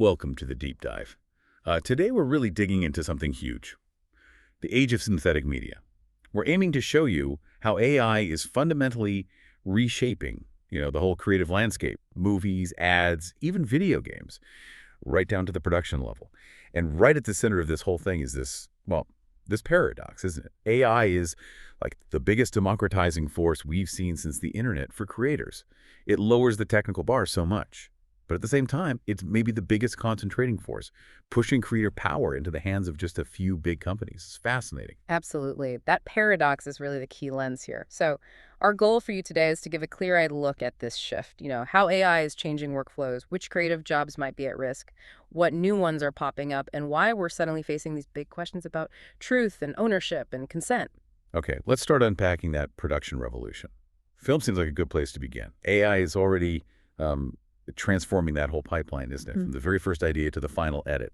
Welcome to the deep dive. Today we're really digging into something huge, the age of synthetic media. We're aiming to show you how AI is fundamentally reshaping, the whole creative landscape, movies, ads, even video games, right down to the production level. And right at the center of this whole thing is this paradox, isn't it? AI is like the biggest democratizing force we've seen since the internet for creators. It lowers the technical bar so much. But at the same time, it's maybe the biggest concentrating force, pushing creator power into the hands of just a few big companies. It's fascinating. Absolutely. That paradox is really the key lens here. So our goal for you today is to give a clear-eyed look at this shift, how AI is changing workflows, which creative jobs might be at risk, what new ones are popping up, and why we're suddenly facing these big questions about truth and ownership and consent. Okay, let's start unpacking that production revolution. Film seems like a good place to begin. AI is already transforming that whole pipeline, isn't it? From the very first idea to the final edit.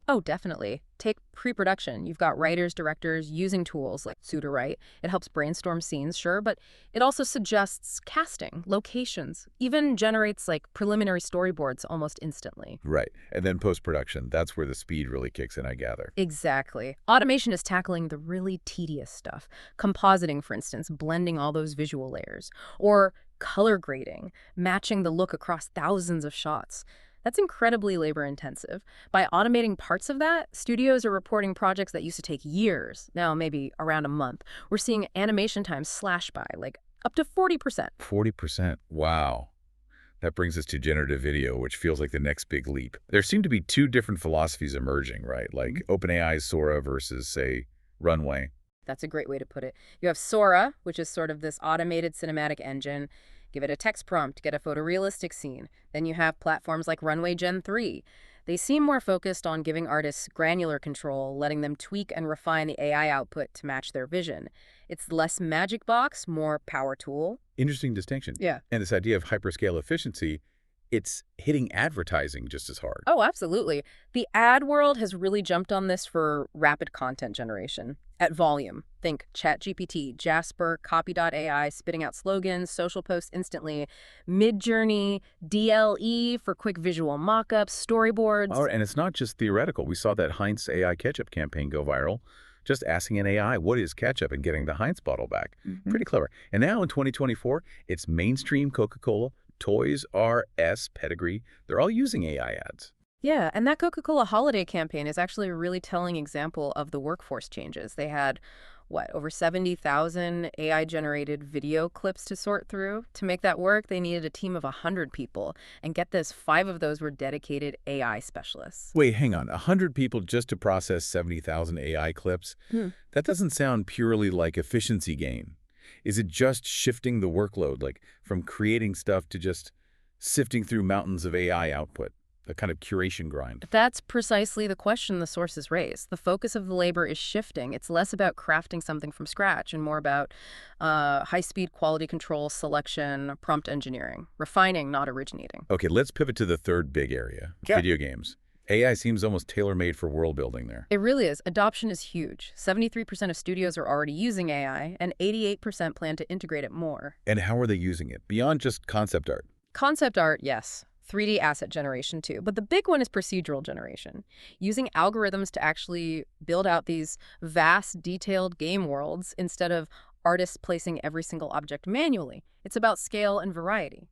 Oh, definitely. Take pre-production. You've got writers, directors using tools like Sudowrite. It helps brainstorm scenes, sure, but it also suggests casting, locations, even generates preliminary storyboards almost instantly. Right. And then post-production, that's where the speed really kicks in, I gather. Exactly. Automation is tackling the really tedious stuff. Compositing, for instance, blending all those visual layers. Or color grading, matching the look across thousands of shots. That's incredibly labor-intensive. By automating parts of that, studios are reporting projects that used to take years, now maybe around a month. We're seeing animation time slash by, up to 40%. 40%. Wow. That brings us to generative video, which feels like the next big leap. There seem to be two different philosophies emerging, right? Like OpenAI's Sora versus, say, Runway. That's a great way to put it. You have Sora, which is sort of this automated cinematic engine. Give it a text prompt, get a photorealistic scene. Then you have platforms like Runway Gen 3. They seem more focused on giving artists granular control, letting them tweak and refine the AI output to match their vision. It's less magic box, more power tool. Interesting distinction. Yeah. And this idea of hyperscale efficiency, it's hitting advertising just as hard. Oh, absolutely. The ad world has really jumped on this for rapid content generation. At volume, think ChatGPT, Jasper, Copy.ai, spitting out slogans, social posts instantly, Midjourney, DLE for quick visual mockups, storyboards. Oh, and it's not just theoretical. We saw that Heinz AI ketchup campaign go viral. Just asking an AI, what is ketchup, and getting the Heinz bottle back. Pretty clever. And now in 2024, it's mainstream Coca-Cola, Toys R Us, Pedigree. They're all using AI ads. Yeah, and that Coca-Cola holiday campaign is actually a really telling example of the workforce changes. They had, over 70,000 AI-generated video clips to sort through. To make that work, they needed a team of 100 people. And get this, 5 of those were dedicated AI specialists. Wait, hang on. 100 people just to process 70,000 AI clips? That doesn't sound purely like efficiency gain. Is it just shifting the workload, like from creating stuff to just sifting through mountains of AI output? A kind of curation grind. That's precisely the question the sources raise. The focus of the labor is shifting. It's less about crafting something from scratch and more about high-speed quality control, selection, prompt engineering, refining, not originating. Okay, let's pivot to the third big area, video games. AI seems almost tailor-made for world building there. It really is. Adoption is huge. 73% of studios are already using AI, and 88% plan to integrate it more. And how are they using it? Beyond just concept art. Concept art, yes. 3D asset generation too. But the big one is procedural generation, using algorithms to actually build out these vast, detailed game worlds instead of artists placing every single object manually. It's about scale and variety.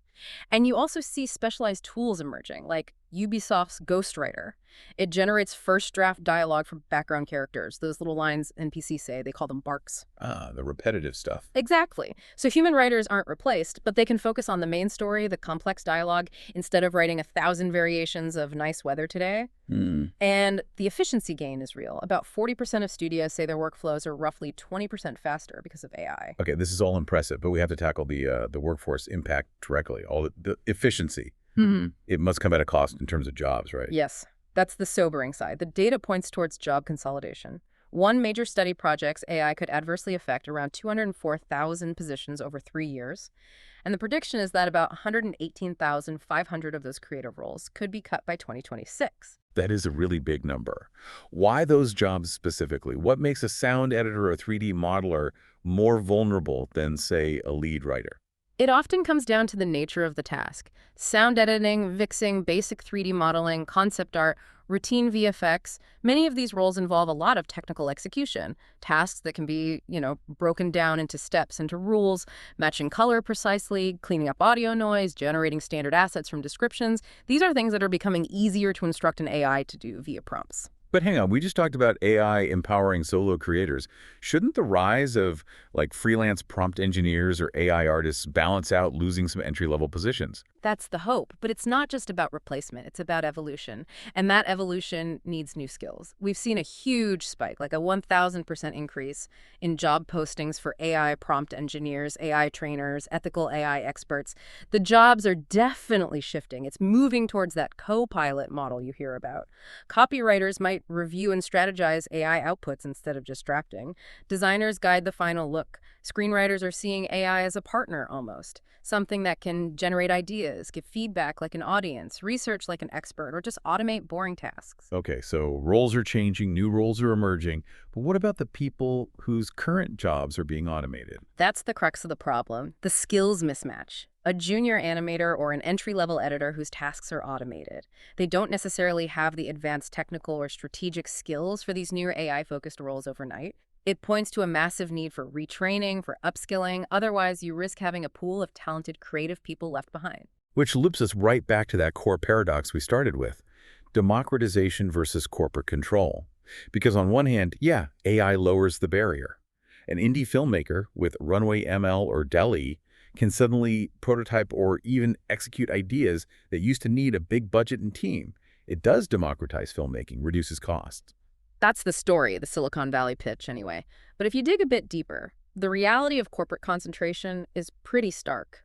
And you also see specialized tools emerging, like Ubisoft's Ghostwriter. It generates first draft dialogue from background characters. Those little lines NPCs say, they call them barks. Ah, the repetitive stuff. Exactly. So human writers aren't replaced, but they can focus on the main story, the complex dialogue, instead of writing 1,000 variations of nice weather today. And the efficiency gain is real. About 40% of studios say their workflows are roughly 20% faster because of AI. Okay, this is all impressive, but we have to tackle the workforce impact directly. All the efficiency. It must come at a cost in terms of jobs, right? Yes. That's the sobering side. The data points towards job consolidation. One major study projects AI could adversely affect around 204,000 positions over 3 years. And the prediction is that about 118,500 of those creative roles could be cut by 2026. That is a really big number. Why those jobs specifically? What makes a sound editor or a 3D modeler more vulnerable than, say, a lead writer? It often comes down to the nature of the task. Sound editing, vixing, basic 3D modeling, concept art, routine VFX. Many of these roles involve a lot of technical execution, tasks that can be, broken down into steps, into rules, matching color precisely, cleaning up audio noise, generating standard assets from descriptions. These are things that are becoming easier to instruct an AI to do via prompts. But hang on, we just talked about AI empowering solo creators. Shouldn't the rise of freelance prompt engineers or AI artists balance out losing some entry-level positions? That's the hope, but it's not just about replacement, it's about evolution. And that evolution needs new skills. We've seen a huge spike, like a 1,000% increase in job postings for AI prompt engineers, AI trainers, ethical AI experts. The jobs are definitely shifting. It's moving towards that co-pilot model you hear about. Copywriters might review and strategize AI outputs instead of just drafting. Designers guide the final look. Screenwriters are seeing AI as a partner almost, something that can generate ideas, give feedback like an audience, research like an expert, or just automate boring tasks. Okay, so roles are changing, new roles are emerging, but what about the people whose current jobs are being automated? That's the crux of the problem, the skills mismatch. A junior animator or an entry-level editor whose tasks are automated. They don't necessarily have the advanced technical or strategic skills for these new AI-focused roles overnight. It points to a massive need for retraining, for upskilling. Otherwise, you risk having a pool of talented, creative people left behind. Which loops us right back to that core paradox we started with, democratization versus corporate control. Because on one hand, yeah, AI lowers the barrier. An indie filmmaker with Runway ML or DALL-E can suddenly prototype or even execute ideas that used to need a big budget and team. It does democratize filmmaking, reduces costs. That's the story, the Silicon Valley pitch anyway. But if you dig a bit deeper, the reality of corporate concentration is pretty stark.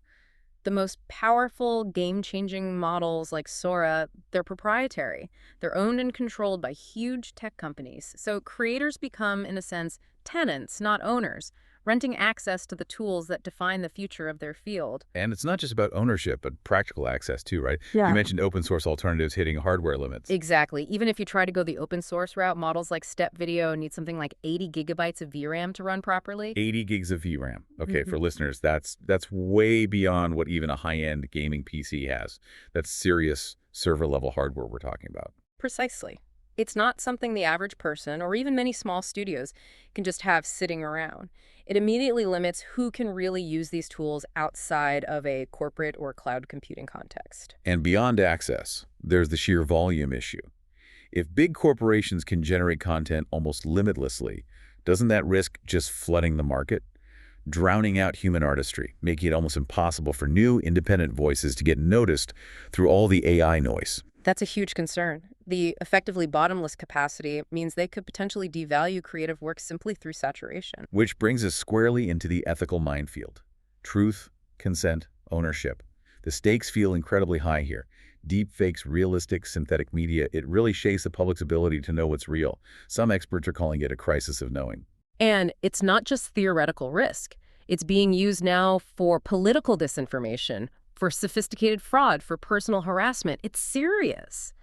The most powerful, game-changing models like Sora, they're proprietary. They're owned and controlled by huge tech companies. So creators become, in a sense, tenants, not owners, renting access to the tools that define the future of their field. And it's not just about ownership, but practical access too, right? Yeah. You mentioned open source alternatives hitting hardware limits. Exactly. Even if you try to go the open source route, models like Step Video need something like 80 gigabytes of VRAM to run properly. 80 gigs of VRAM. Okay, for listeners, that's way beyond what even a high-end gaming PC has. That's serious server-level hardware we're talking about. Precisely. It's not something the average person, or even many small studios, can just have sitting around. It immediately limits who can really use these tools outside of a corporate or cloud computing context. And beyond access, there's the sheer volume issue. If big corporations can generate content almost limitlessly, doesn't that risk just flooding the market? Drowning out human artistry, making it almost impossible for new, independent voices to get noticed through all the AI noise. That's a huge concern. The effectively bottomless capacity means they could potentially devalue creative work simply through saturation. Which brings us squarely into the ethical minefield. Truth, consent, ownership. The stakes feel incredibly high here. Deep fakes, realistic, synthetic media, it really shakes the public's ability to know what's real. Some experts are calling it a crisis of knowing. And it's not just theoretical risk. It's being used now for political disinformation, for sophisticated fraud, for personal harassment. It's serious.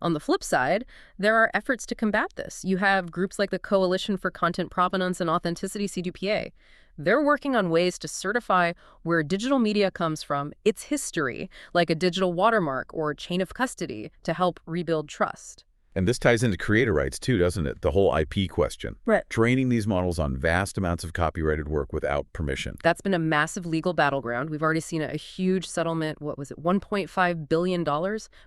On the flip side, there are efforts to combat this. You have groups like the Coalition for Content Provenance and Authenticity, C2PA. They're working on ways to certify where digital media comes from, its history, like a digital watermark or chain of custody, to help rebuild trust. And this ties into creator rights too, doesn't it? The whole IP question. Right. Training these models on vast amounts of copyrighted work without permission. That's been a massive legal battleground. We've already seen a huge settlement, what was it, $1.5 billion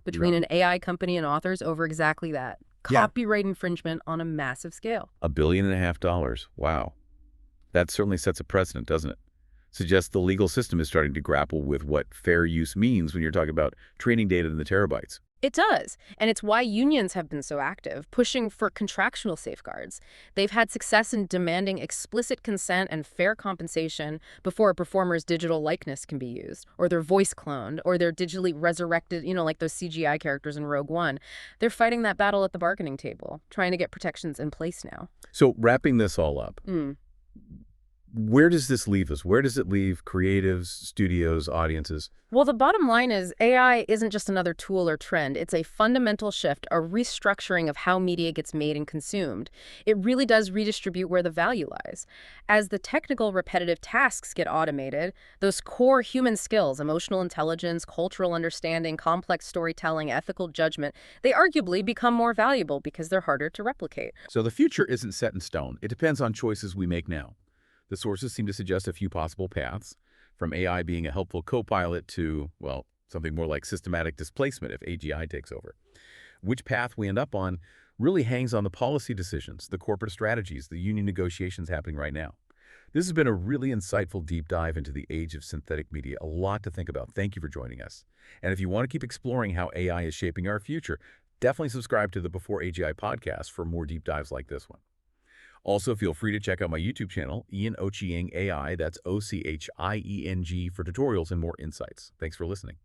between an AI company and authors over exactly that. Copyright infringement on a massive scale. $1.5 billion. Wow. That certainly sets a precedent, doesn't it? Suggests the legal system is starting to grapple with what fair use means when you're talking about training data in the terabytes. It does, and it's why unions have been so active, pushing for contractual safeguards. They've had success in demanding explicit consent and fair compensation before a performer's digital likeness can be used, or their voice cloned, or they're digitally resurrected, like those CGI characters in Rogue One. They're fighting that battle at the bargaining table, trying to get protections in place now. So wrapping this all up, Where does this leave us? Where does it leave creatives, studios, audiences? Well, the bottom line is AI isn't just another tool or trend. It's a fundamental shift, a restructuring of how media gets made and consumed. It really does redistribute where the value lies. As the technical, repetitive tasks get automated, those core human skills, emotional intelligence, cultural understanding, complex storytelling, ethical judgment, they arguably become more valuable because they're harder to replicate. So the future isn't set in stone. It depends on choices we make now. The sources seem to suggest a few possible paths, from AI being a helpful co-pilot to, well, something more like systematic displacement if AGI takes over. Which path we end up on really hangs on the policy decisions, the corporate strategies, the union negotiations happening right now. This has been a really insightful deep dive into the age of synthetic media, a lot to think about. Thank you for joining us. And if you want to keep exploring how AI is shaping our future, definitely subscribe to the Before AGI podcast for more deep dives like this one. Also, feel free to check out my YouTube channel, Ochieng AI, that's Ochieng, for tutorials and more insights. Thanks for listening.